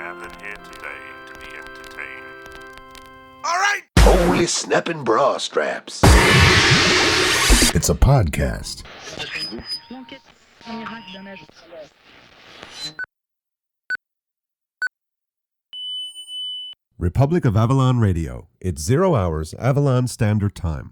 gathered here today to be entertained. All right! Holy snapping bra straps. It's a podcast. Republic of Avalon Radio. It's 0 hours, Avalon Standard Time.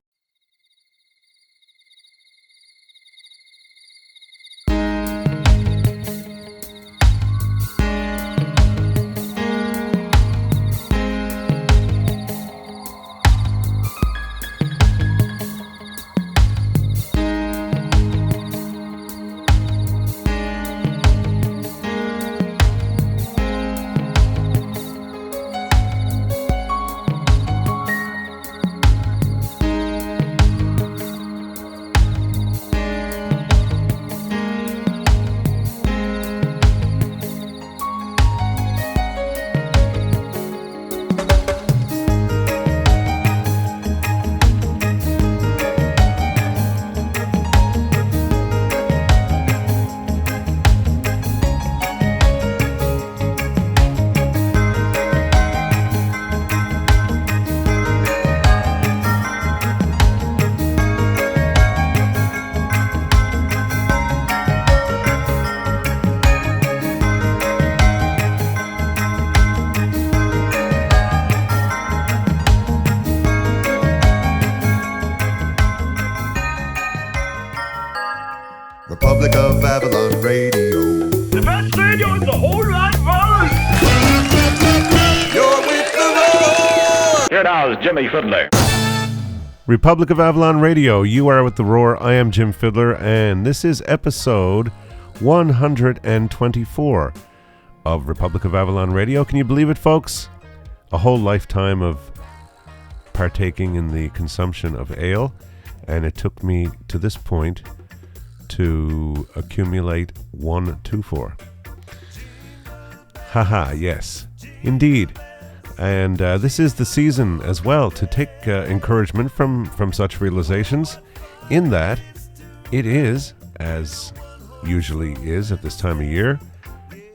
Republic of Avalon Radio. The best radio in the whole wide world. You're with the Roar! Here now is Jimmy Fidler. Republic of Avalon Radio, you are with the Roar. I am Jim Fidler, and this is episode 124 of Republic of Avalon Radio. Can you believe it, folks? A whole lifetime of partaking in the consumption of ale, and it took me to this point to accumulate 124. Haha, yes, indeed. And this is the season as well to take encouragement from such realizations, in that it is, as usually is at this time of year,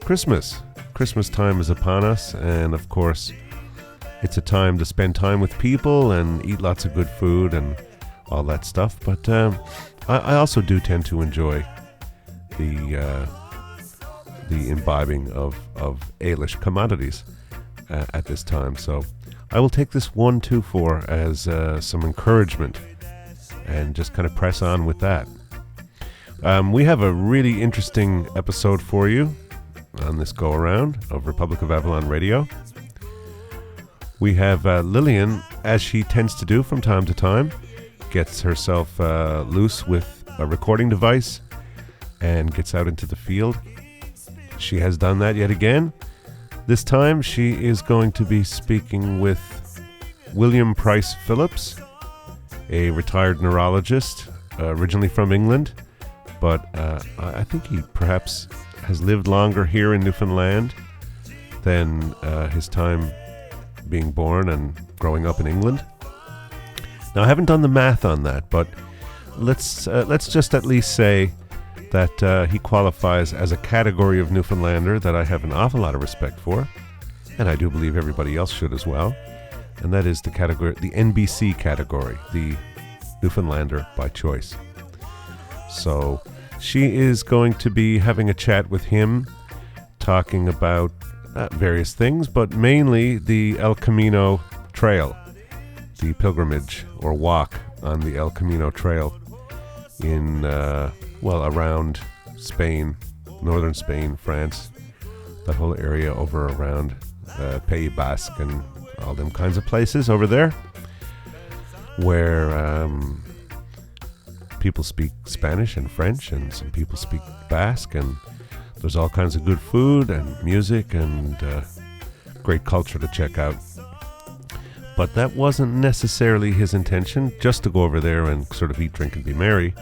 Christmas. Christmas time is upon us, and of course it's a time to spend time with people and eat lots of good food and all that stuff, but I also do tend to enjoy the imbibing of ale-ish commodities at this time. So I will take this 124 as some encouragement and just kind of press on with that. We have a really interesting episode for you on this go-around of Republic of Avalon Radio. We have Lillian, as she tends to do from time to time, gets herself loose with a recording device and gets out into the field. She has done that yet again. This time she is going to be speaking with William Pryse-Phillips, a retired neurologist, originally from England, but I think he perhaps has lived longer here in Newfoundland than his time being born and growing up in England. Now, I haven't done the math on that, but let's just at least say that he qualifies as a category of Newfoundlander that I have an awful lot of respect for, and I do believe everybody else should as well, and that is the category, the NBC category, the Newfoundlander by choice. So she is going to be having a chat with him, talking about various things, but mainly the El Camino Trail, the pilgrimage or walk on the El Camino Trail in, around Spain, northern Spain, France, that whole area over around Pays Basque and all them kinds of places over there, where people speak Spanish and French, and some people speak Basque, and there's all kinds of good food and music and great culture to check out. But that wasn't necessarily his intention, just to go over there and sort of eat, drink, and be merry.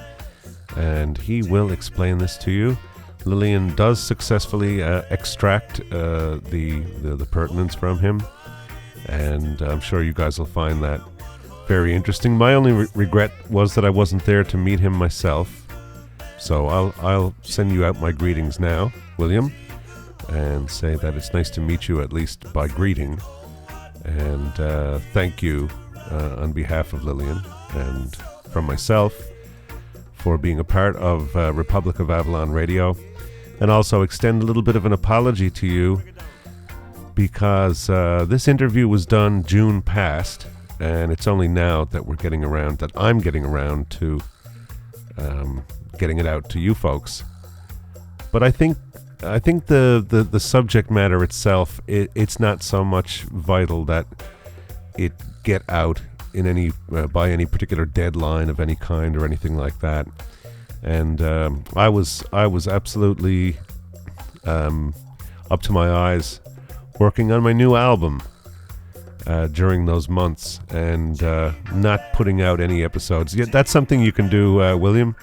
And he will explain this to you. Lillian does successfully extract the pertinence from him, and I'm sure you guys will find that very interesting. My only regret was that I wasn't there to meet him myself. So I'll send you out my greetings now, William. and say that it's nice to meet you, at least by greeting. And thank you on behalf of Lillian and from myself for being a part of Republic of Avalon Radio. And also extend a little bit of an apology to you because this interview was done June past, and it's only now that I'm getting around to getting it out to you folks. But I think the subject matter itself, it's not so much vital that it get out in any by any particular deadline of any kind or anything like that. And I was absolutely up to my eyes working on my new album during those months, and not putting out any episodes. Yeah, that's something you can do, William.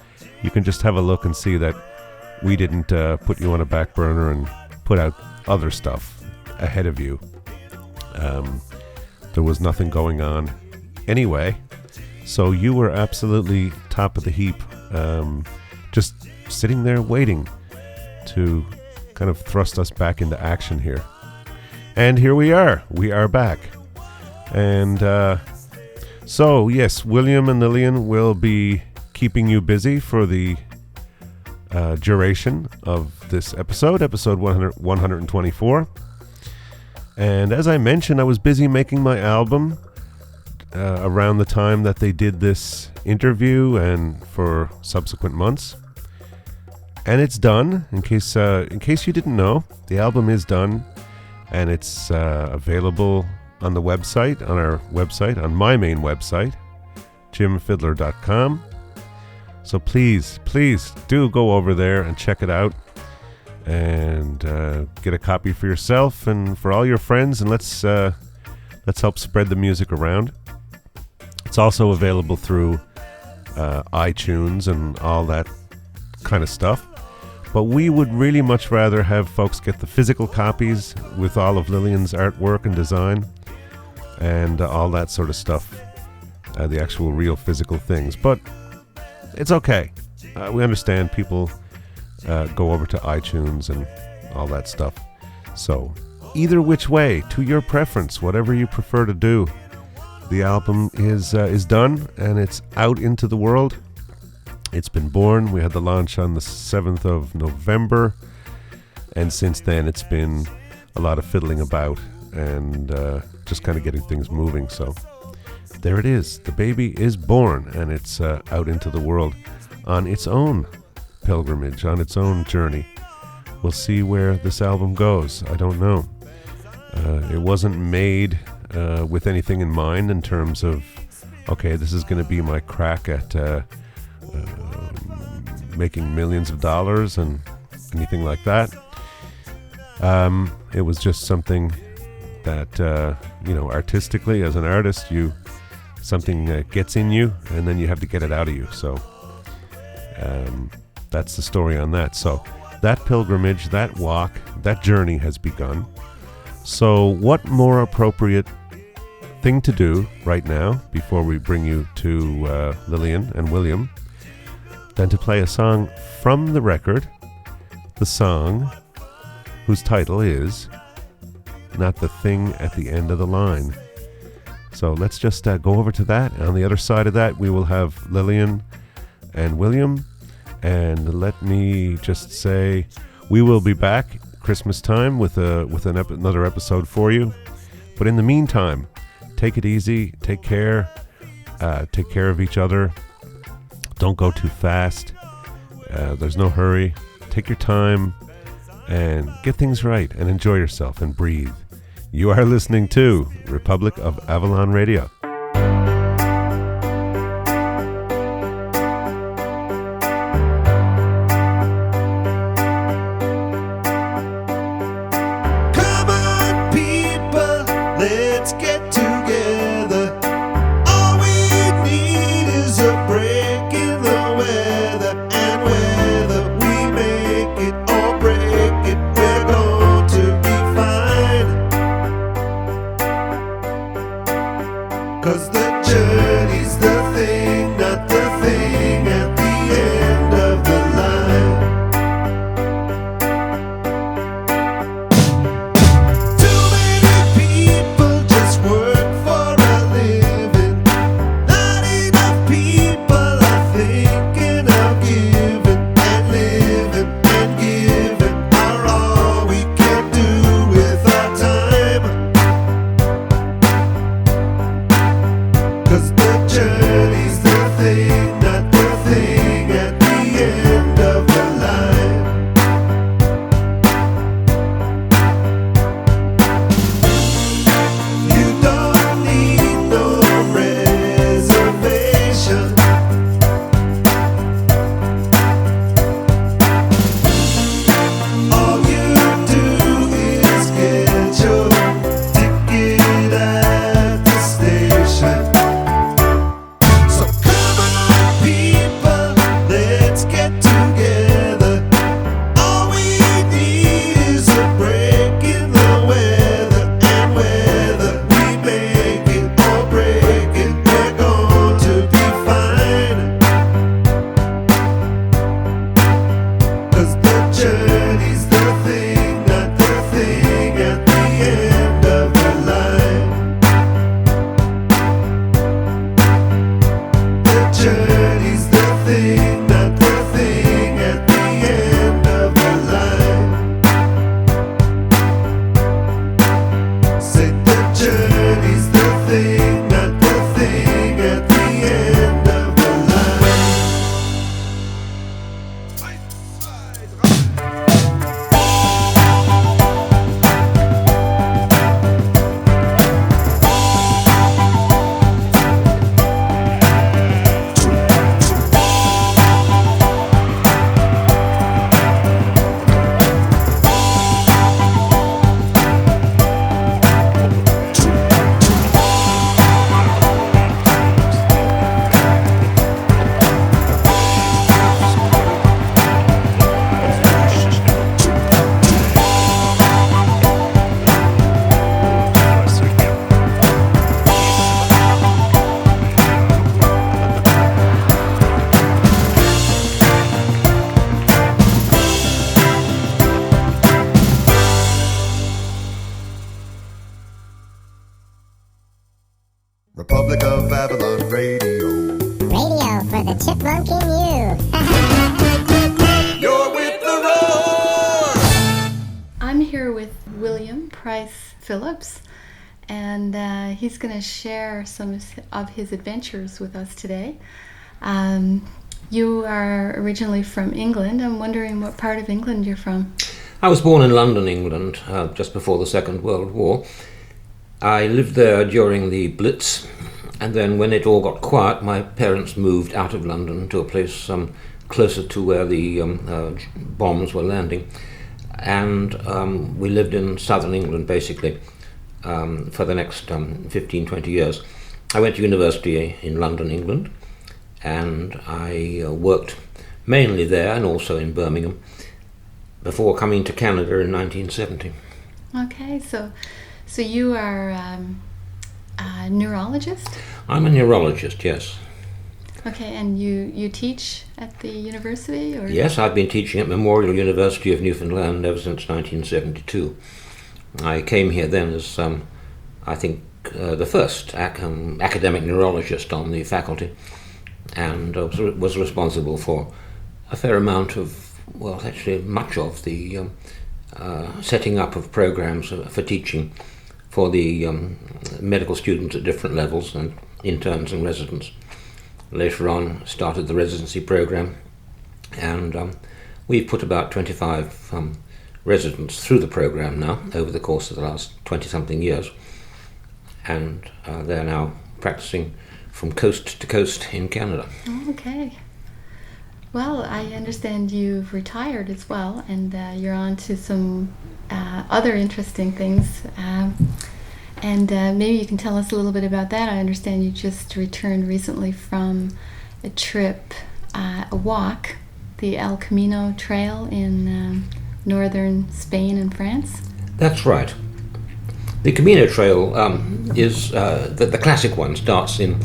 You can just have a look and see that we didn't put you on a back burner and put out other stuff ahead of you. There was nothing going on anyway, so you were absolutely top of the heap, just sitting there waiting to kind of thrust us back into action here. And here we are back. And so yes, William and Lillian will be keeping you busy for the duration of this episode 124. And as I mentioned, I was busy making my album around the time that they did this interview and for subsequent months. And it's done. In case you didn't know, the album is done, and it's available on the website, on our website, on my main website, jimfidler.com. So please do go over there and check it out, and get a copy for yourself and for all your friends, and let's help spread the music around. It's also available through iTunes and all that kind of stuff. But we would really much rather have folks get the physical copies with all of Lillian's artwork and design and all that sort of stuff, the actual real physical things. But it's okay. We understand people go over to iTunes and all that stuff. So either which way, to your preference, whatever you prefer to do, the album is done and it's out into the world. It's been born. We had the launch on the 7th of November, and since then it's been a lot of fiddling about and just kind of getting things moving. So there it is. The baby is born, and it's out into the world on its own pilgrimage, on its own journey. We'll see where this album goes. I don't know. It wasn't made with anything in mind in terms of, okay, this is going to be my crack at making millions of dollars and anything like that. It was just something that, artistically, as an artist, something gets in you, and then you have to get it out of you. So that's the story on that. So that pilgrimage, that walk, that journey has begun. So what more appropriate thing to do right now, before we bring you to Lillian and William, than to play a song from the record, the song whose title is Not the Thing at the End of the Line. So let's just go over to that. On the other side of that, we will have Lillian and William. And let me just say, we will be back Christmas time with another episode for you. But in the meantime, take it easy, take care of each other. Don't go too fast. There's no hurry. Take your time and get things right and enjoy yourself and breathe. You are listening to Republic of Avalon Radio. Come on, people, let's get together. All we need is a break in the weather, and whether we make it or break it, we're going to be fine. William Pryse-Phillips, and he's going to share some of his adventures with us today. You are originally from England. I'm wondering what part of England you're from. I was born in London, England, just before the Second World War. I lived there during the Blitz, and then when it all got quiet, my parents moved out of London to a place closer to where the bombs were landing. And we lived in southern England, basically, for the next 15, 20 years. I went to university in London, England, and I worked mainly there and also in Birmingham before coming to Canada in 1970. Okay, so you are a neurologist? I'm a neurologist, yes. Okay, and you teach at the university? Or? Yes, I've been teaching at Memorial University of Newfoundland ever since 1972. I came here then as, I think, the first academic neurologist on the faculty, and was responsible for a fair amount of, well, actually much of the setting up of programs for teaching for the medical students at different levels and interns and residents. Later on, started the residency program, and we've put about 25 residents through the program now over the course of the last 20-something years, and they're now practicing from coast to coast in Canada. Okay. Well, I understand you've retired as well, and you're on to some other interesting things. And maybe you can tell us a little bit about that. I understand you just returned recently from a trip, a walk, the El Camino trail in northern Spain and France. That's right. The Camino trail is the classic one. Starts in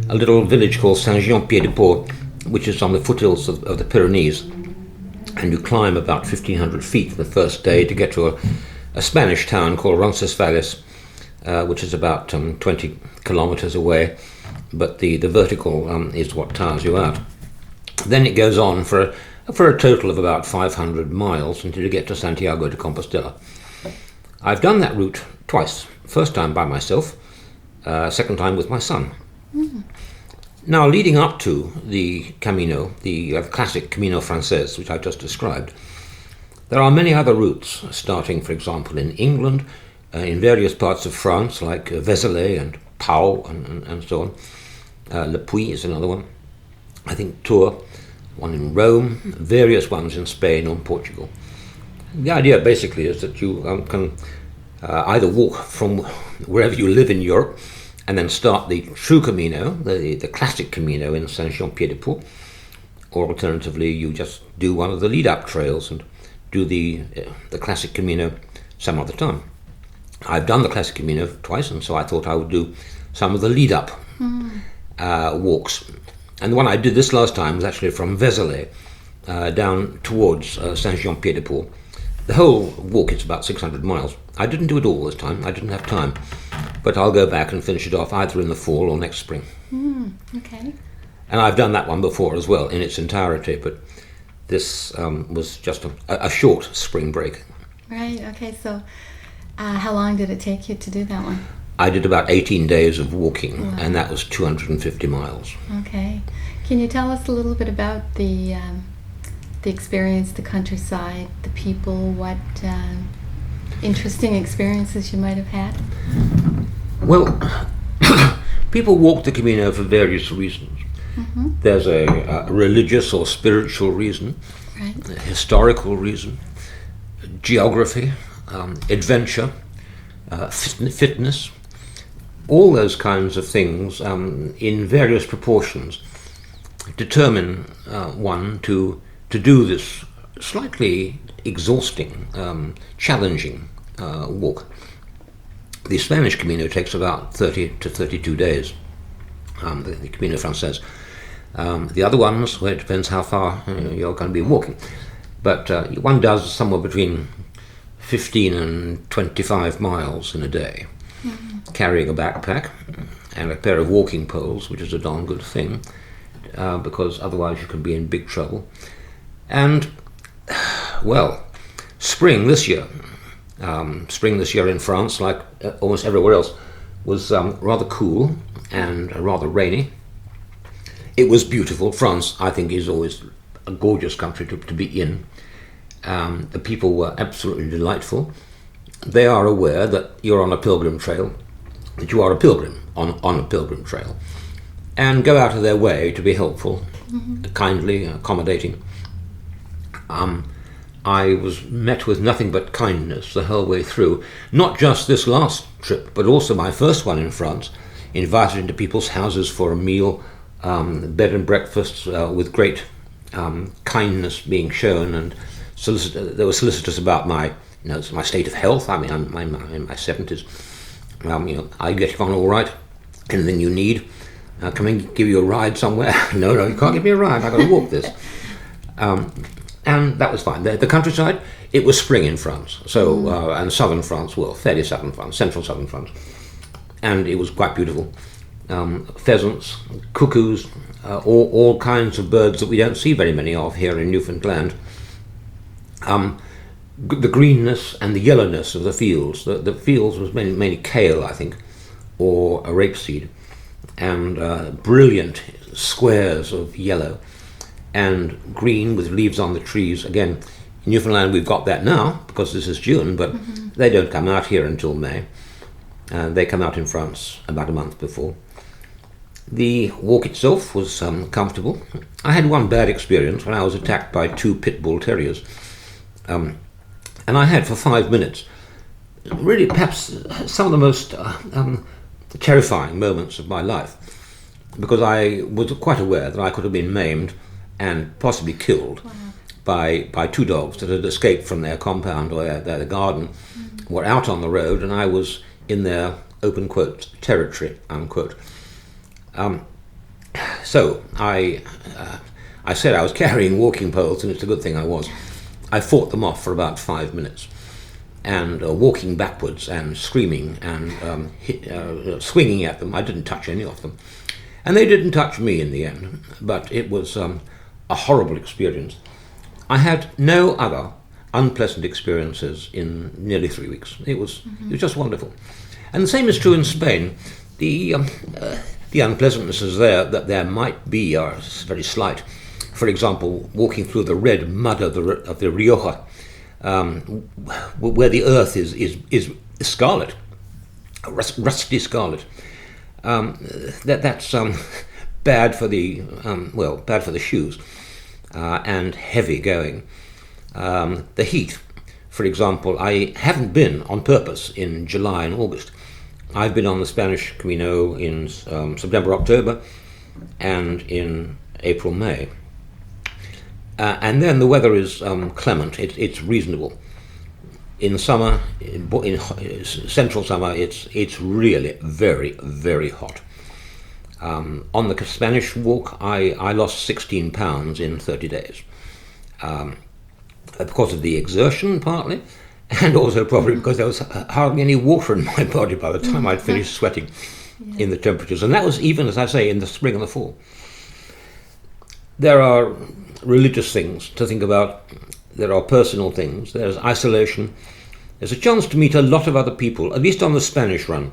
a little village called Saint-Jean-Pied-de-Port, which is on the foothills of the Pyrenees, and you climb about 1,500 feet the first day to get to a Spanish town called Roncesvalles, which is about 20 kilometers away, but the vertical is what tires you out. Then it goes on for a total of about 500 miles until you get to Santiago de Compostela. I've done that route twice. First time by myself, second time with my son. Mm. Now, leading up to the Camino, the classic Camino Frances, which I've just described, there are many other routes, starting, for example, in England, in various parts of France, like Vézelay and Pau and so on. Le Puy is another one. I think Tours, one in Rome, various ones in Spain or Portugal. The idea basically is that you can either walk from wherever you live in Europe and then start the true Camino, the classic Camino in Saint-Jean-Pied-de-Port, or alternatively you just do one of the lead-up trails and do the classic Camino some other time. I've done the classic Camino twice, and so I thought I would do some of the lead-up walks. And the one I did this last time was actually from Vézelay down towards Saint-Jean-Pied-de-Port. The whole walk is about 600 miles. I didn't do it all this time, I didn't have time, but I'll go back and finish it off either in the fall or next spring. Okay. And I've done that one before as well in its entirety, but this was just a short spring break. Right, okay, so how long did it take you to do that one? I did about 18 days of walking, wow. And that was 250 miles. Okay. Can you tell us a little bit about the experience, the countryside, the people, what interesting experiences you might have had? Well, people walk the Camino for various reasons. Mm-hmm. There's a religious or spiritual reason, right. A historical reason, geography, adventure, fitness, all those kinds of things in various proportions determine one to do this slightly exhausting, challenging walk. The Spanish Camino takes about 30 to 32 days, the Camino Frances. The other ones, well, it depends how far you're going to be walking, but one does somewhere between 15 and 25 miles in a day, carrying a backpack and a pair of walking poles, which is a darn good thing, because otherwise you can be in big trouble. And, well, spring this year Spring this year in France, like almost everywhere else, was rather cool and rather rainy. It was beautiful. France, I think, is always a gorgeous country to be in. The people were absolutely delightful. They are aware that you're on a pilgrim trail, that you are a pilgrim on a pilgrim trail, and go out of their way to be helpful, kindly, accommodating. I was met with nothing but kindness the whole way through, not just this last trip, but also my first one in France, invited into people's houses for a meal, bed and breakfasts with great kindness being shown, and they were solicitous about my state of health. I mean, I'm in my 70s. I get on all right. Anything you need? Can I give you a ride somewhere? No, you can't give me a ride. I've got to walk this. And that was fine. The countryside, it was spring in France. So, and southern France, well, fairly southern France, central southern France. And it was quite beautiful. Pheasants, cuckoos, all kinds of birds that we don't see very many of here in Newfoundland. The greenness and the yellowness of the fields. The fields was mainly kale, I think, or a rapeseed, and brilliant squares of yellow and green with leaves on the trees. Again, in Newfoundland we've got that now because this is June, but they don't come out here until May. They come out in France about a month before. The walk itself was comfortable. I had one bad experience when I was attacked by 2 pit bull terriers. And I had for 5 minutes, really perhaps some of the most terrifying moments of my life, because I was quite aware that I could have been maimed and possibly killed by 2 dogs that had escaped from their compound or their garden, were out on the road, and I was in their open quote territory unquote. So I said I was carrying walking poles, and it's a good thing I was. I fought them off for about 5 minutes, and walking backwards and screaming and swinging at them. I didn't touch any of them, and they didn't touch me in the end, but it was a horrible experience. I had no other unpleasant experiences in nearly 3 weeks. It was just wonderful. And the same is true in Spain. The unpleasantnesses there might be are very slight. For example, walking through the red mud of the Rioja, where the earth is scarlet, rusty scarlet. That's bad for the shoes, and heavy going. The heat, for example, I haven't been on purpose in July and August. I've been on the Spanish Camino in September, October, and in April, May. And then the weather is clement. It's reasonable. In summer, in central summer, it's really very, very hot. On the Spanish walk, I lost 16 pounds in 30 days. Because of the exertion, partly, and also probably because there was hardly any water in my body by the time I'd finished sweating in the temperatures. And that was even, as I say, in the spring and the fall. There are religious things to think about. There are personal things. There's isolation. There's a chance to meet a lot of other people, at least on the Spanish run.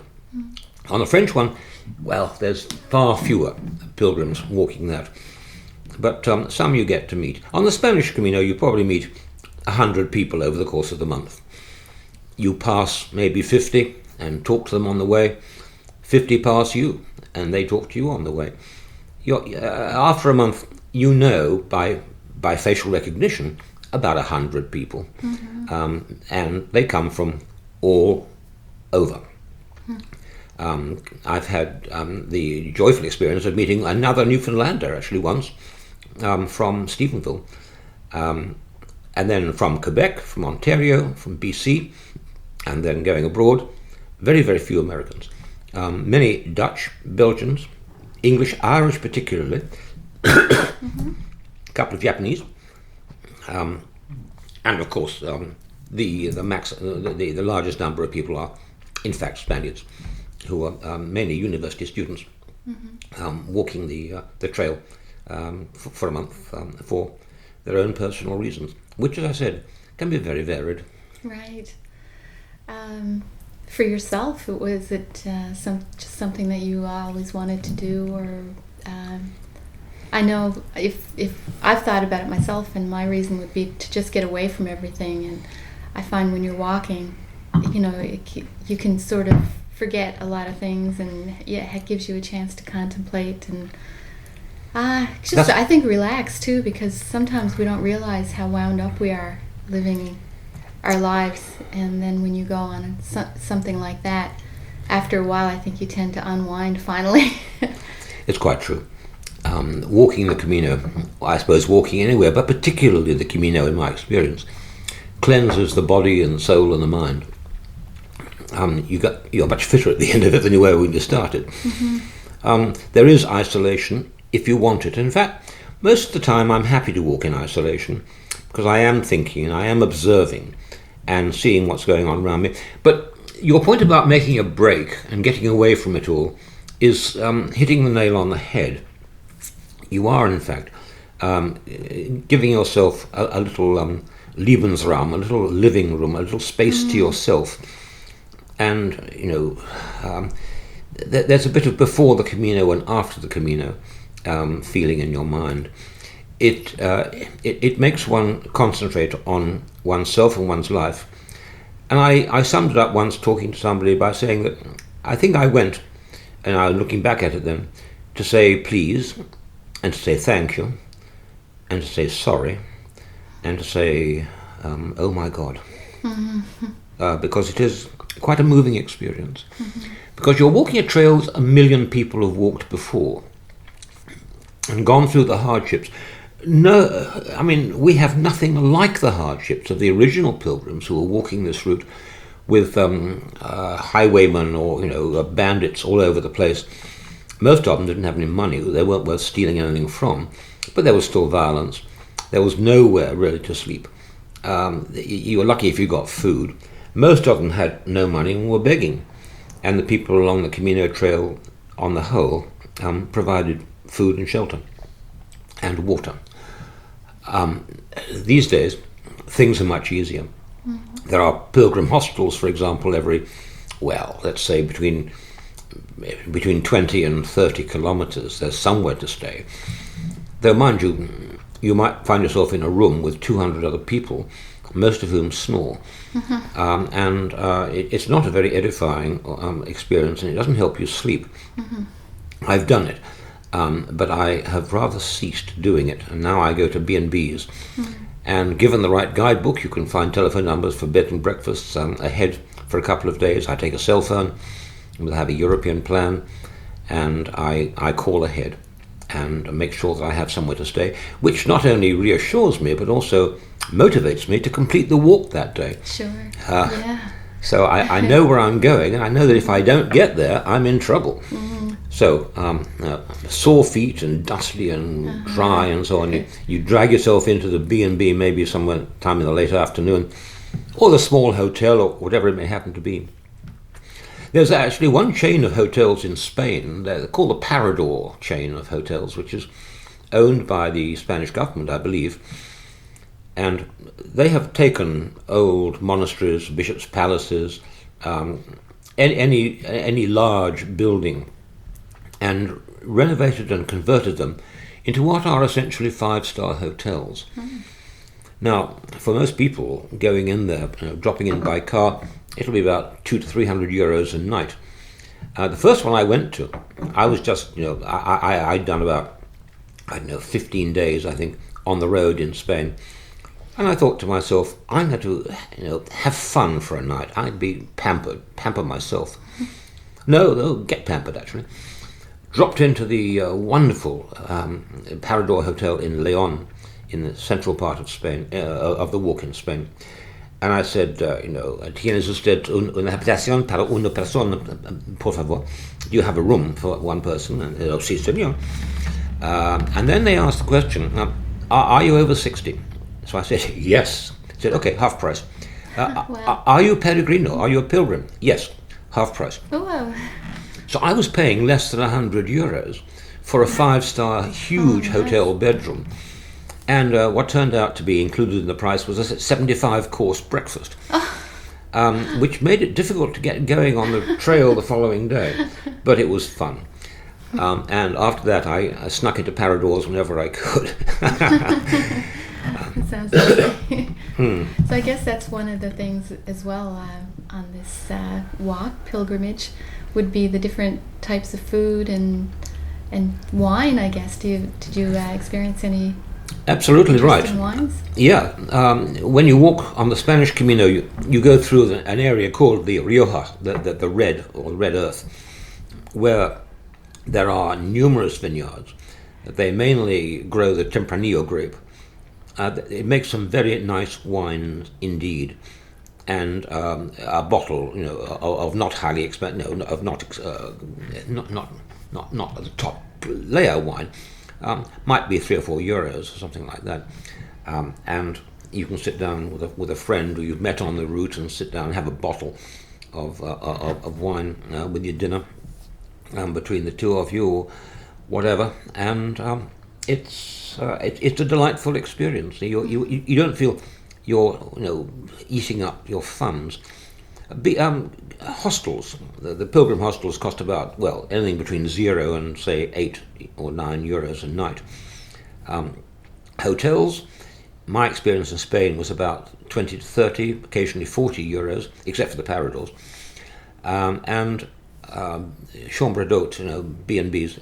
On the French one, well, there's far fewer pilgrims walking that. But some you get to meet. On the Spanish Camino, you probably meet 100 people over the course of the month. You pass maybe 50 and talk to them on the way. 50 pass you, and they talk to you on the way. After a month, you know by facial recognition about 100 people, and they come from all over. I've had the joyful experience of meeting another Newfoundlander actually once, from Stephenville, and then from Quebec, from Ontario, from BC, and then going abroad. Very, very few Americans. Many Dutch, Belgians, English, Irish particularly, a couple of Japanese, and of course the largest number of people are in fact Spaniards, who are mainly university students, walking the trail for a month for their own personal reasons, which, as I said, can be very varied. Right. For yourself, was it just something that you always wanted to do, or I know if I've thought about it myself, and my reason would be to just get away from everything. And I find when you're walking, you can sort of forget a lot of things, and it gives you a chance to contemplate and just I think relax too, because sometimes we don't realize how wound up we are living our lives, and then when you go on something like that, after a while I think you tend to unwind finally. It's quite true. Walking the Camino, I suppose walking anywhere, but particularly the Camino in my experience, cleanses the body and soul and the mind. You're much fitter at the end of it than you were when you started. Mm-hmm. There is isolation if you want it. In fact, most of the time I'm happy to walk in isolation because I am thinking and I am observing and seeing what's going on around me. But your point about making a break and getting away from it all is hitting the nail on the head. You are, in fact, giving yourself a little Lebensraum, a little living room, a little space to yourself. And, there's a bit of before the Camino and after the Camino feeling in your mind. It makes one concentrate on oneself and one's life. And I summed it up once talking to somebody by saying that I think I went, and I'm looking back at it then, to say please, and to say thank you, and to say sorry, and to say, oh my God. Mm-hmm. Because it is quite a moving experience. Mm-hmm. Because you're walking a trail that 1 million people have walked before and gone through the hardships. No, I mean, we have nothing like the hardships of the original pilgrims who were walking this route with highwaymen or, bandits all over the place. Most of them didn't have any money. They weren't worth stealing anything from. But there was still violence. There was nowhere really to sleep. You were lucky if you got food. Most of them had no money and were begging. And the people along the Camino Trail, on the whole, provided food and shelter and water. These days, things are much easier. Mm-hmm. There are pilgrim hospitals, for example, let's say between 20 and 30 kilometers. There's somewhere to stay. Though, mind you, you might find yourself in a room with 200 other people, most of whom snore. Mm-hmm. It's not a very edifying experience, and it doesn't help you sleep. Mm-hmm. I've done it, but I have rather ceased doing it, and now I go to B&Bs. Mm-hmm. And given the right guidebook, you can find telephone numbers for bed and breakfasts ahead for a couple of days. I take a cell phone, we'll have a European plan, and I call ahead and make sure that I have somewhere to stay, which not only reassures me, but also motivates me to complete the walk that day. Sure, yeah. So I know where I'm going, and I know that if I don't get there, I'm in trouble. Mm-hmm. So sore feet and dusty and dry and so on, you drag yourself into the B&B maybe somewhere time in the late afternoon, or the small hotel, or whatever it may happen to be. There's actually one chain of hotels in Spain, they're called the Parador chain of hotels, which is owned by the Spanish government, I believe. And they have taken old monasteries, bishops' palaces, any large building, and renovated and converted them into what are essentially 5-star hotels. Mm. Now, for most people going in there, dropping in by car, it'll be about 200 to 300 euros a night. The first one I went to, I was just, I'd done about, 15 days, I think, on the road in Spain. And I thought to myself, I'm going to, have fun for a night. I'd be pamper myself. No, get pampered, actually. Dropped into the wonderful Parador Hotel in Leon, in the central part of Spain, of the walk in Spain. And I said, ¿Tienes usted una habitación para una persona, por favor? Do you have a room for one person? And sí, señor. And then they asked the question, are you over 60? So I said, yes. I said, okay, half price. Wow. Are you a peregrino? Are you a pilgrim? Yes, half price. Oh, wow. So I was paying less than 100 euros for a 5-star huge hotel bedroom. And what turned out to be included in the price was a 75-course breakfast. which made it difficult to get going on the trail the following day. But it was fun. And after that, I snuck into Paradors whenever I could. Sounds lovely. So I guess that's one of the things as well on this walk, pilgrimage, would be the different types of food and wine, I guess. Did you experience any Absolutely right. interesting wines? Yeah. When you walk on the Spanish Camino, you go through an area called the Rioja, the red, or red earth, where there are numerous vineyards. They mainly grow the Tempranillo grape. It makes some very nice wines indeed, and a bottle, of not highly expensive, of not the top layer wine, might be €3 or €4 or something like that, and you can sit down with a friend who you've met on the route and sit down and have a bottle of wine with your dinner between the two of you or whatever, and it's a delightful experience. You don't feel you're eating up your funds. Hostels, the pilgrim hostels cost about, anything between 0 and say €8 or €9 a night. Hotels, my experience in Spain was about 20 to 30, occasionally €40, except for the Paradors. And chambre d'hôte, B&Bs,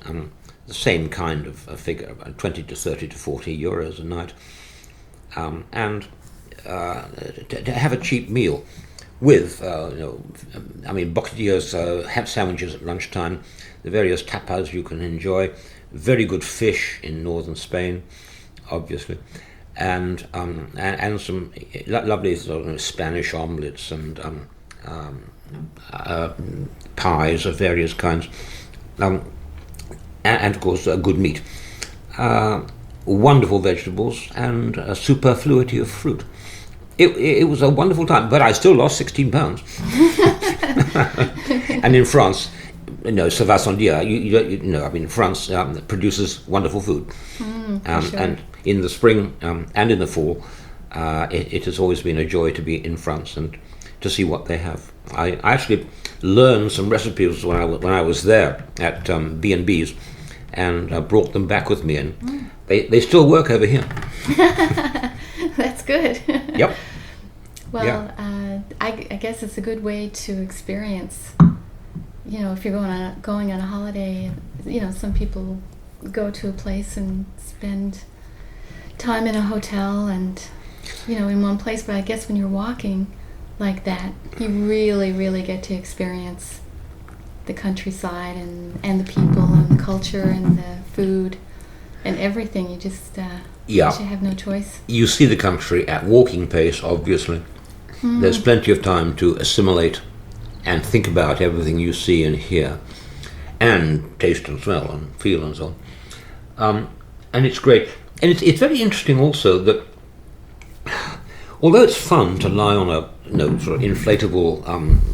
the same kind of figure, about 20 to 30 to €40 a night. And to have a cheap meal with, bocadillos, ham sandwiches at lunchtime, the various tapas you can enjoy, very good fish in northern Spain, obviously, and some lovely sort of Spanish omelets and pies of various kinds, and of course good meat, wonderful vegetables, and a superfluity of fruit. It was a wonderful time, but I still lost 16 pounds. And in France, ça va sans dire. France produces wonderful food, sure. and in the spring and in the fall, it has always been a joy to be in France and to see what they have. I actually learned some recipes when I was there at B&Bs, and brought them back with me, and they still work over here. That's good. Yep. Well, Yeah. I guess it's a good way to experience. If you're going on a holiday, some people go to a place and spend time in a hotel and in one place. But I guess when you're walking like that, you really, really get to experience the countryside and the people and the culture and the food and everything. You just you have no choice. You see the country at walking pace, obviously. There's plenty of time to assimilate and think about everything you see and hear, and taste and smell and feel and so on. And it's great. And it's very interesting also that, although it's fun to lie on a sort of inflatable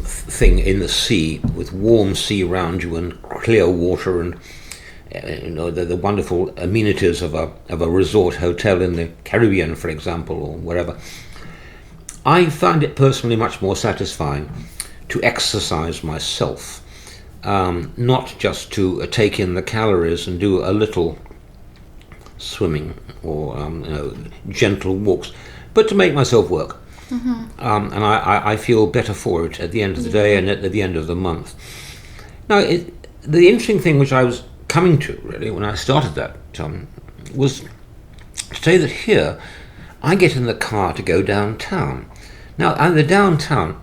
thing in the sea with warm sea around you and clear water and the wonderful amenities of a resort hotel in the Caribbean, for example, or wherever, I find it personally much more satisfying to exercise myself, not just to take in the calories and do a little swimming or gentle walks, but to make myself work. And I feel better for it at the end of the day and at the end of the month. Now, the interesting thing which I was coming to, really, when I started that, was to say that here I get in the car to go downtown. Now, the downtown,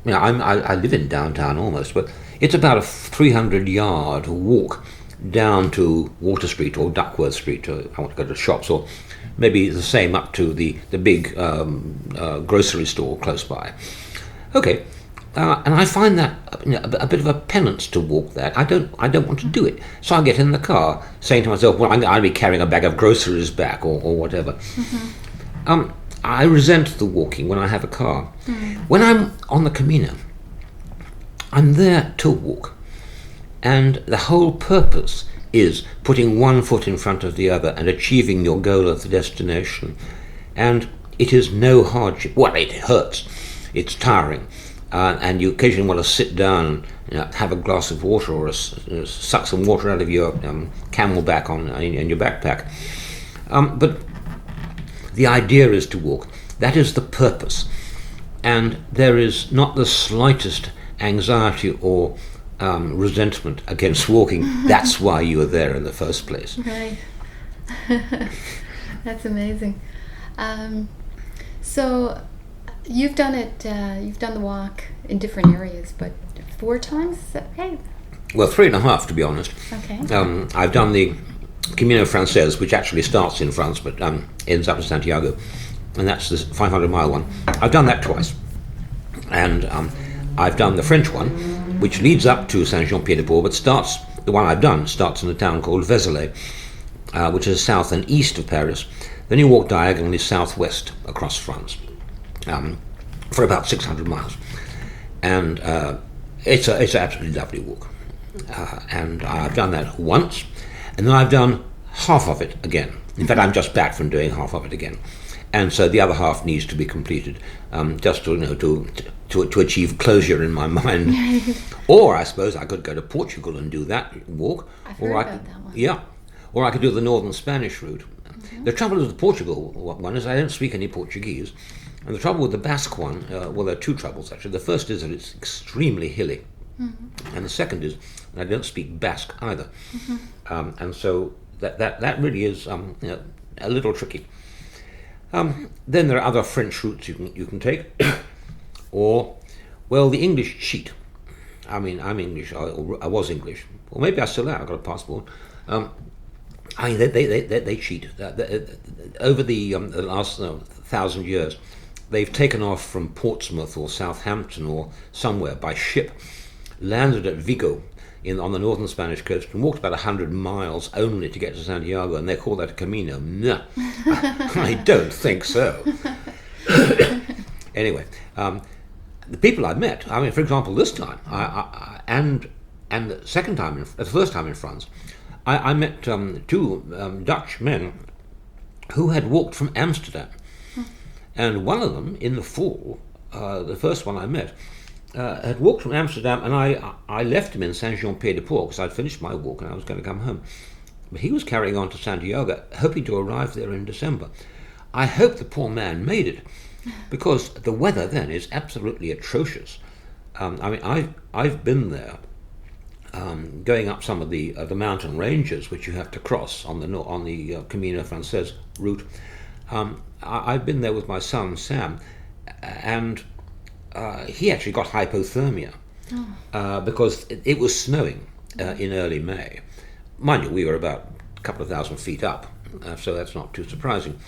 I live in downtown almost, but it's about a 300-yard walk down to Water Street or Duckworth Street. I want to go to the shops, or maybe the same up to the big grocery store close by. Okay, and I find that a bit of a penance to walk that. I don't want to do it, so I get in the car, saying to myself, "Well, I'll be carrying a bag of groceries back, or whatever." I resent the walking when I have a car. When I'm on the Camino, I'm there to walk, and the whole purpose is putting one foot in front of the other and achieving your goal of the destination. And it is no hardship. Well, it hurts. it's tiring. And you occasionally want to sit down and have a glass of water or suck some water out of your camelback in your backpack. But the idea is to walk. That is the purpose. And there is not the slightest anxiety or resentment against walking. That's why you are there in the first place. Right. That's amazing. So you've done it. You've done the walk in different areas, but 4 times. Okay. Well, 3.5 to be honest. Okay. I've done the Camino Frances, which actually starts in France but ends up in Santiago, and that's the 500-mile one. I've done that twice, and I've done the French one, which leads up to Saint-Jean-Pied-de-Port, but the one I've done starts in a town called Vézelay, which is south and east of Paris. Then you walk diagonally southwest across France for about 600 miles, and it's an absolutely lovely walk. And I've done that once, and then I've done half of it again. In fact, I'm just back from doing half of it again, and so the other half needs to be completed, just to achieve closure in my mind. Or I suppose I could go to Portugal and do that walk. I've heard about that one. Yeah, or I could do the northern Spanish route. The trouble with the Portugal one is I don't speak any Portuguese, and the trouble with the Basque one, well, there are 2 troubles actually. The first is that it's extremely hilly, and the second is that I don't speak Basque either, and so that really is a little tricky. Then there are other French routes you can take, or, well, the English cheat. I mean, I'm English. I was English, or maybe I still am. I've got a passport. I mean, they cheat. Over the last 1,000 years, they've taken off from Portsmouth or Southampton or somewhere by ship, landed at Vigo on the northern Spanish coast, and walked about 100 miles only to get to Santiago, and they call that a Camino. No, I don't think so. Anyway, the people I've met, I mean, for example, this time, and the second time, the first time in France, I met 2 Dutch men who had walked from Amsterdam, and one of them in the fall, the first one I met, had walked from Amsterdam, and I left him in Saint-Jean-Pied-de-Port because I'd finished my walk and I was going to come home. But he was carrying on to Santiago, hoping to arrive there in December. I hope the poor man made it, because the weather then is absolutely atrocious. I mean, I've been there, going up some of the mountain ranges which you have to cross on the Camino Frances route. I've been there with my son Sam, and he actually got hypothermia because it was snowing in early May. Mind you, we were about a couple of thousand feet up, so that's not too surprising.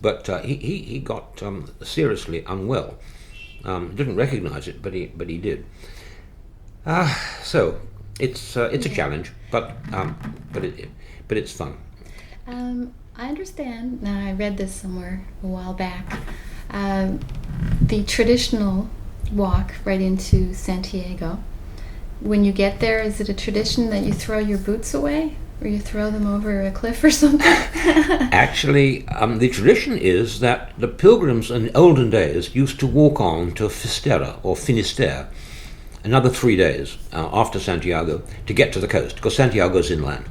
But he got seriously unwell. Didn't recognise it, but he did. So it's a challenge, but it's fun. I understand. Now, I read this somewhere a while back. The traditional walk right into Santiago. When you get there, is it a tradition that you throw your boots away, or you throw them over a cliff or something? Actually, the tradition is that the pilgrims in olden days used to walk on to Fistera or Finisterre, another 3 days after Santiago, to get to the coast, because Santiago's inland.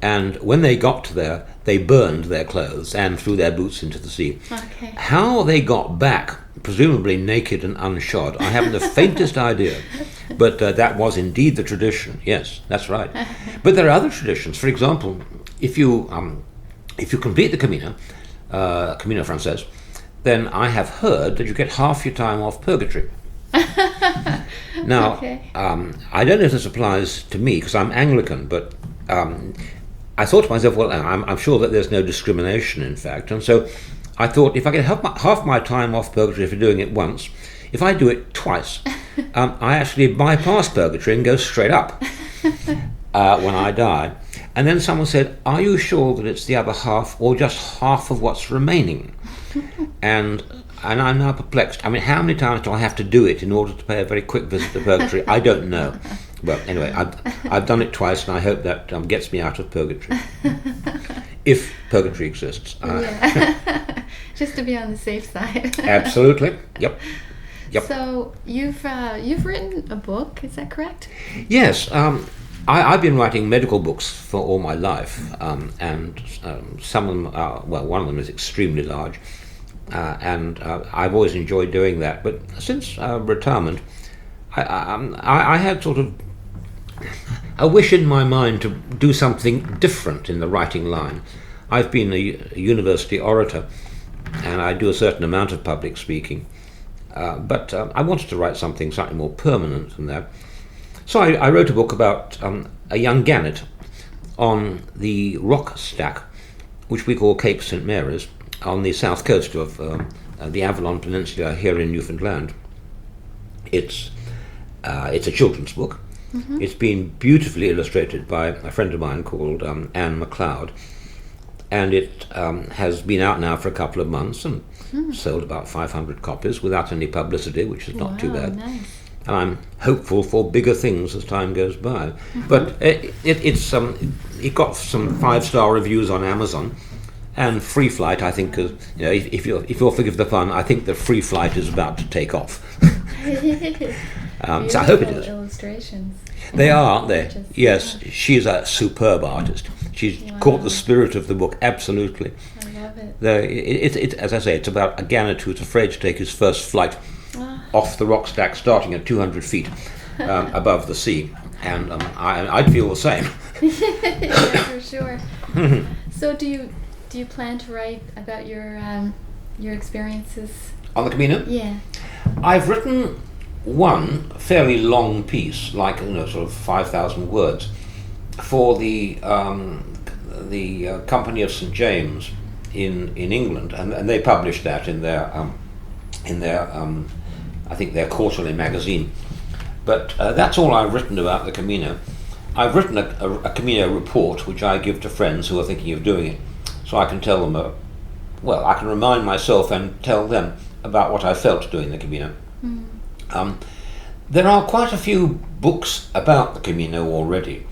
And when they got to there, they burned their clothes and threw their boots into the sea. Okay. How they got back, presumably naked and unshod, I haven't the faintest idea. But that was indeed the tradition. Yes, that's right. But there are other traditions. For example, if you complete the Camino Frances, then I have heard that you get half your time off purgatory. Now, okay. I don't know if this applies to me because I'm Anglican, but I thought to myself, well, I'm sure that there's no discrimination, in fact, and so I thought if I get half my time off purgatory for doing it once, if I do it twice, I actually bypass purgatory and go straight up when I die. And then someone said, are you sure that it's the other half or just half of what's remaining? And I'm now perplexed. I mean, how many times do I have to do it in order to pay a very quick visit to purgatory? I don't know. Well, anyway, I've done it twice, and I hope that gets me out of purgatory. If purgatory exists. Yeah. Just to be on the safe side. Absolutely. Yep. Yep. So you've written a book, is that correct? Yes, I've been writing medical books for all my life, and some of them are, well, one of them is extremely large, and I've always enjoyed doing that. But since retirement, I had sort of a wish in my mind to do something different in the writing line. I've been a university orator, and I do a certain amount of public speaking, but I wanted to write something slightly more permanent than that. So I wrote a book about a young gannet on the rock stack, which we call Cape St. Mary's, on the south coast of the Avalon Peninsula here in Newfoundland. It's a children's book. Mm-hmm. It's been beautifully illustrated by a friend of mine called Anne MacLeod, and it has been out now for a couple of months and sold about 500 copies without any publicity, which is not too bad. Nice. And I'm hopeful for bigger things as time goes by. Mm-hmm. But it got some 5-star reviews on Amazon, and Free Flight, I think, is, you know, if you'll forgive the pun, I think the Free Flight is about to take off. So I hope it is. Illustrations. They are, aren't they? Yes, she's a superb artist. She's caught the spirit of the book, absolutely. I love it. It, as I say, it's about a gannet who's afraid to take his first flight off the rock stack, starting at 200 feet above the sea. And I'd feel the same. Yeah, for sure. So do you plan to write about your experiences on the Camino? Yeah. I've written one fairly long piece, like, you know, sort of 5,000 words, for the Company of St. James in England, and they published that in their I think their quarterly magazine. But that's all I've written about the Camino. I've written a Camino report which I give to friends who are thinking of doing it, so I can tell them, I can remind myself and tell them about what I felt doing the Camino. There are quite a few books about the Camino already.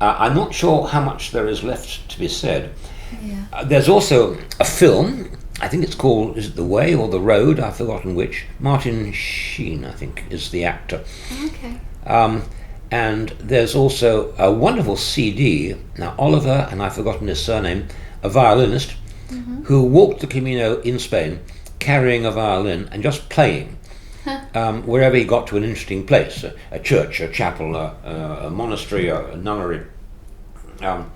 I'm not sure how much there is left to be said. Yeah. There's also a film, I think it's called, is it The Way or The Road? I've forgotten which. Martin Sheen, I think, is the actor. Okay. And there's also a wonderful CD. Now, Oliver, and I've forgotten his surname, a violinist, who walked the Camino in Spain carrying a violin and just playing. Wherever he got to an interesting place, a church, a chapel, a monastery, a nunnery. I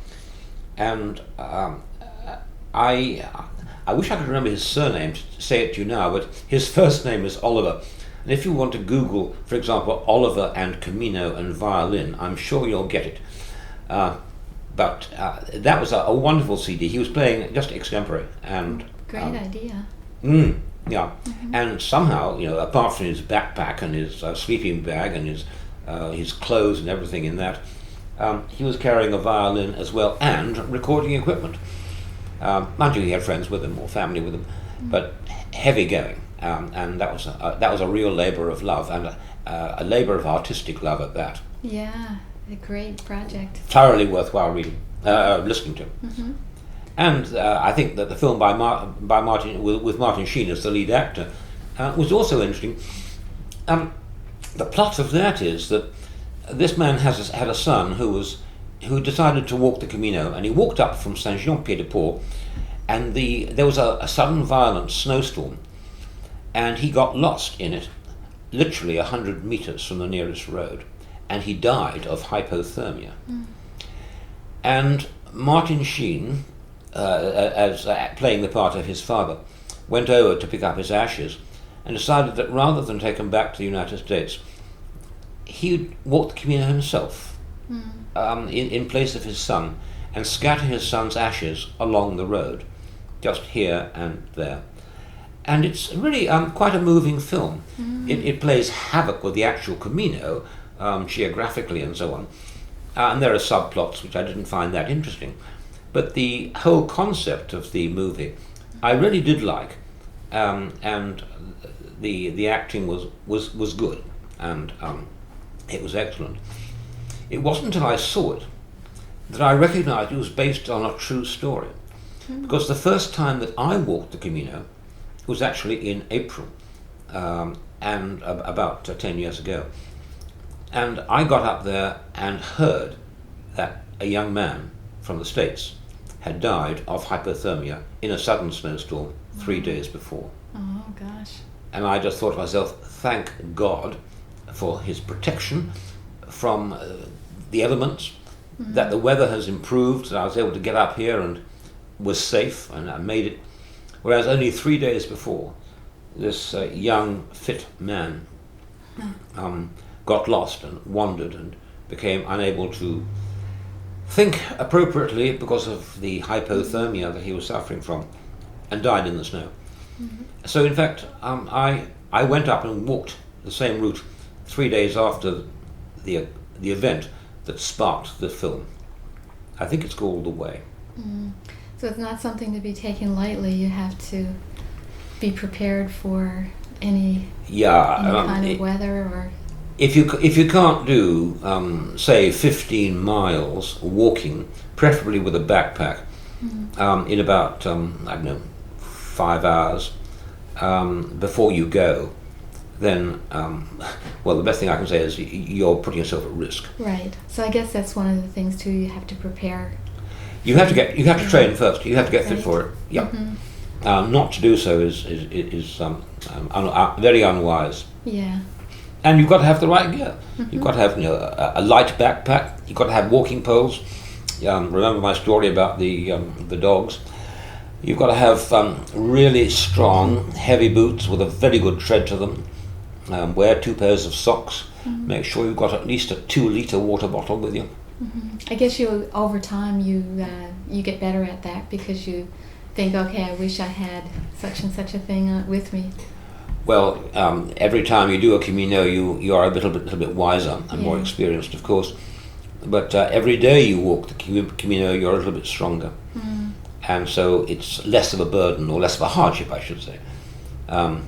wish I could remember his surname to say it to you now, but his first name is Oliver. And if you want to Google, for example, Oliver and Camino and violin, I'm sure you'll get it. But that was a wonderful CD. He was playing just extempore. And great idea. Yeah, and somehow, you know, apart from his backpack and his sleeping bag and his clothes and everything in that, he was carrying a violin as well and recording equipment. Mind you, he had friends with him or family with him, but heavy going, and that was a real labour of love, and a labour of artistic love at that. Yeah, a great project. Thoroughly worthwhile reading, listening to. And I think that the film by Martin, with Martin Sheen as the lead actor, was also interesting. The plot of that is that this man had a son who decided to walk the Camino, and he walked up from Saint-Jean-Pied-de-Port, and there was a sudden violent snowstorm, and he got lost in it, literally 100 meters from the nearest road, and he died of hypothermia. And Martin Sheen, as playing the part of his father, went over to pick up his ashes and decided that rather than take him back to the United States, he'd walk the Camino himself in place of his son and scatter his son's ashes along the road, just here and there. And it's really quite a moving film. It plays havoc with the actual Camino, geographically and so on. And there are subplots which I didn't find that interesting. But the whole concept of the movie, I really did like, and the acting was good, and it was excellent. It wasn't until I saw it that I recognised it was based on a true story, because the first time that I walked the Camino was actually in April, and about 10 years ago. And I got up there and heard that a young man from the States had died of hypothermia in a sudden snowstorm 3 days before. Oh, gosh. And I just thought to myself, thank God for his protection from the elements, that the weather has improved, that I was able to get up here and was safe, and I made it. Whereas only 3 days before, this young, fit man got lost and wandered and became unable to think appropriately because of the hypothermia that he was suffering from, and died in the snow. So in fact, I went up and walked the same route 3 days after the event that sparked the film. I think it's called The Way. So it's not something to be taken lightly. You have to be prepared for any kind of weather, or if you can't do say 15 miles walking, preferably with a backpack, in about I don't know 5 hours before you go, then well, the best thing I can say is you're putting yourself at risk. Right. So I guess that's one of the things too. You have to prepare. You have to train first. You have to get fit Right. for it. Yeah. Not to do so is very unwise. Yeah. And you've got to have the right gear. You've got to have a light backpack. You've got to have walking poles. Remember my story about the dogs. You've got to have really strong, heavy boots with a very good tread to them. Wear 2 pairs of socks. Make sure you've got at least a 2-liter water bottle with you. I guess over time you get better at that, because you think, okay, I wish I had such and such a thing with me. Well, every time you do a Camino, you are a little bit wiser and more experienced, of course. But every day you walk the Camino, you're a little bit stronger. And so it's less of a burden, or less of a hardship, I should say. I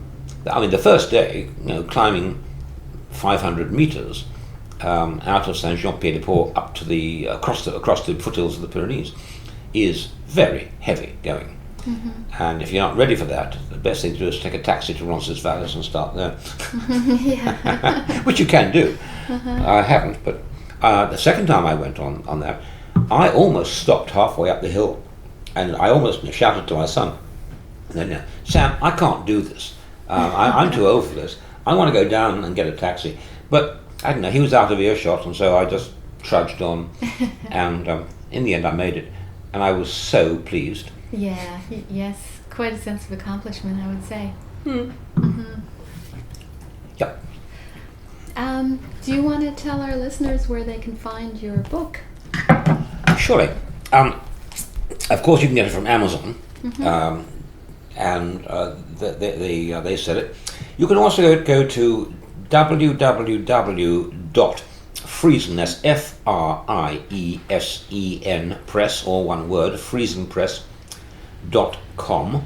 mean, the first day, climbing 500 meters out of Saint-Jean-Pied-de-Port up to the across the foothills of the Pyrenees is very heavy going. And if you're not ready for that, the best thing to do is take a taxi to Roncesvalles and start there. Which you can do. I haven't, but the second time I went on that, I almost stopped halfway up the hill, and I almost shouted to my son, and then, Sam, I can't do this. I'm too old for this. I want to go down and get a taxi. But I don't know, he was out of earshot, and so I just trudged on, and in the end I made it, and I was so pleased. Yeah, yes, quite a sense of accomplishment, I would say. Yep. Do you want to tell our listeners where they can find your book? Surely. Of course, you can get it from Amazon, and they said it. You can also go to www.friesen, that's Friesen Press, all one word, friesenpress.com,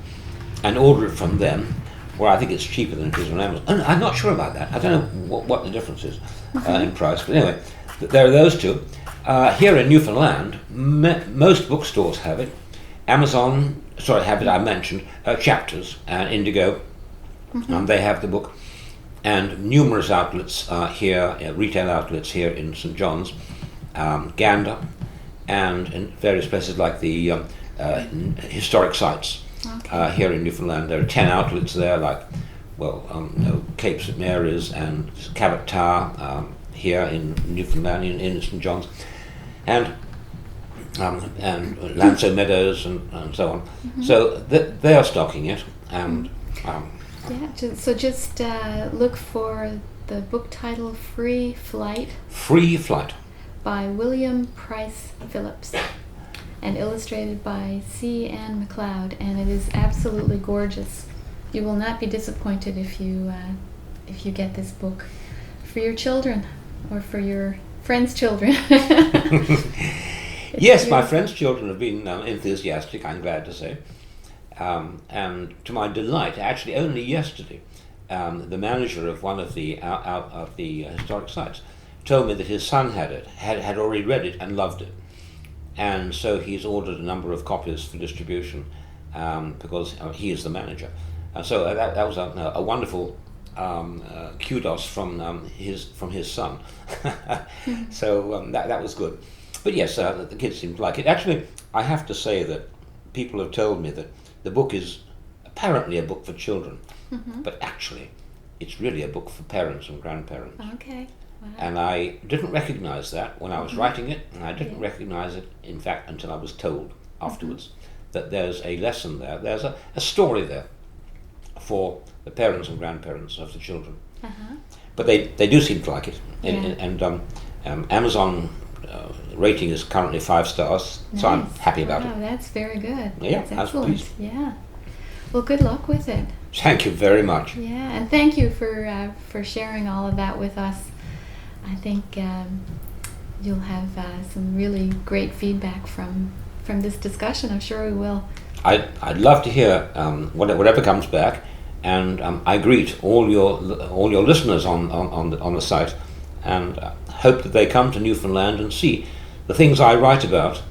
and order it from them, where I think it's cheaper than it is on Amazon. I'm not sure about that. I don't know what the difference is in price, but anyway, there are those two. Here in Newfoundland, most bookstores have it. Amazon, have it, I mentioned, Chapters and Indigo, they have the book. And numerous outlets here, retail outlets here in St. John's, Gander, and in various places like the historic sites here in Newfoundland. There are 10 outlets there, like, Cape St. Mary's and Cabot Tower here in Newfoundland, in St. John's, and Lanso Meadows and so on. So they are stocking it, and just look for the book title Free Flight. Free Flight. By William Pryse-Phillips, and illustrated by C. Ann McLeod, and it is absolutely gorgeous. You will not be disappointed if you get this book for your children or for your friends' children. Yes, my friends' children have been enthusiastic, I'm glad to say. And to my delight, actually only yesterday, the manager of one of the historic sites told me that his son had already read it and loved it. And so he's ordered a number of copies for distribution because he is the manager. And so that was a wonderful kudos from his son. So that was good. But yes, the kids seemed to like it. Actually, I have to say that people have told me that the book is apparently a book for children, but actually it's really a book for parents and grandparents. Okay. Wow. And I didn't recognize that when I was writing it, and I didn't recognize it, in fact, until I was told afterwards that there's a lesson there, there's a story there for the parents and grandparents of the children. But they do seem to like it. And Amazon rating is currently 5 stars, so I'm happy about it. That's very good. Yeah, that's I was excellent. pleased. Yeah. Well, good luck with it. Thank you very much. Yeah, and thank you for sharing all of that with us. I think you'll have some really great feedback from this discussion. I'm sure we will. I'd love to hear whatever comes back, and I greet all your listeners on the site, and hope that they come to Newfoundland and see the things I write about,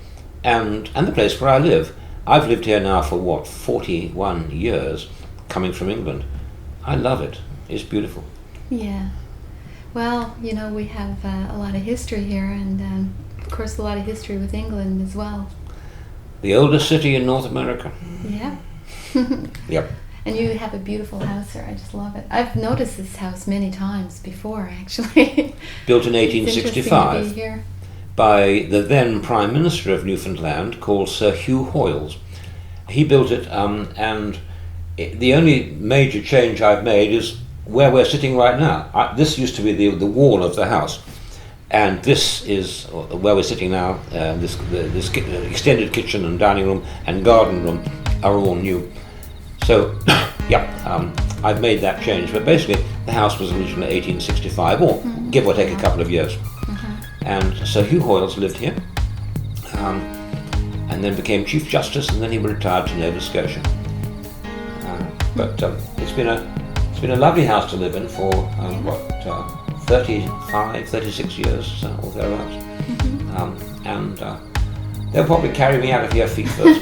and the place where I live. I've lived here now for 41 years, coming from England. I love it. It's beautiful. Yeah. Well, we have a lot of history here, and of course a lot of history with England as well. The oldest city in North America. Yeah. Yep. And you have a beautiful house here. I just love it. I've noticed this house many times before, actually. Built in It's interesting to 1865 be here. by the then Prime Minister of Newfoundland, called Sir Hugh Hoyles. He built it, and the only major change I've made is where we're sitting right now. This used to be the wall of the house, and this is where we're sitting now. This extended kitchen and dining room and garden room are all new. So, I've made that change. But basically, the house was originally 1865, or give or take a couple of years. And Sir Hugh Hoyles lived here, and then became Chief Justice, and then he retired to Nova Scotia. But it's been a lovely house to live in for 36 years or thereabouts. And they'll probably carry me out of here feet first.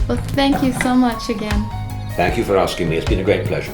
Well, thank you so much again. Thank you for asking me. It's been a great pleasure.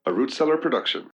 A Root Cellar production.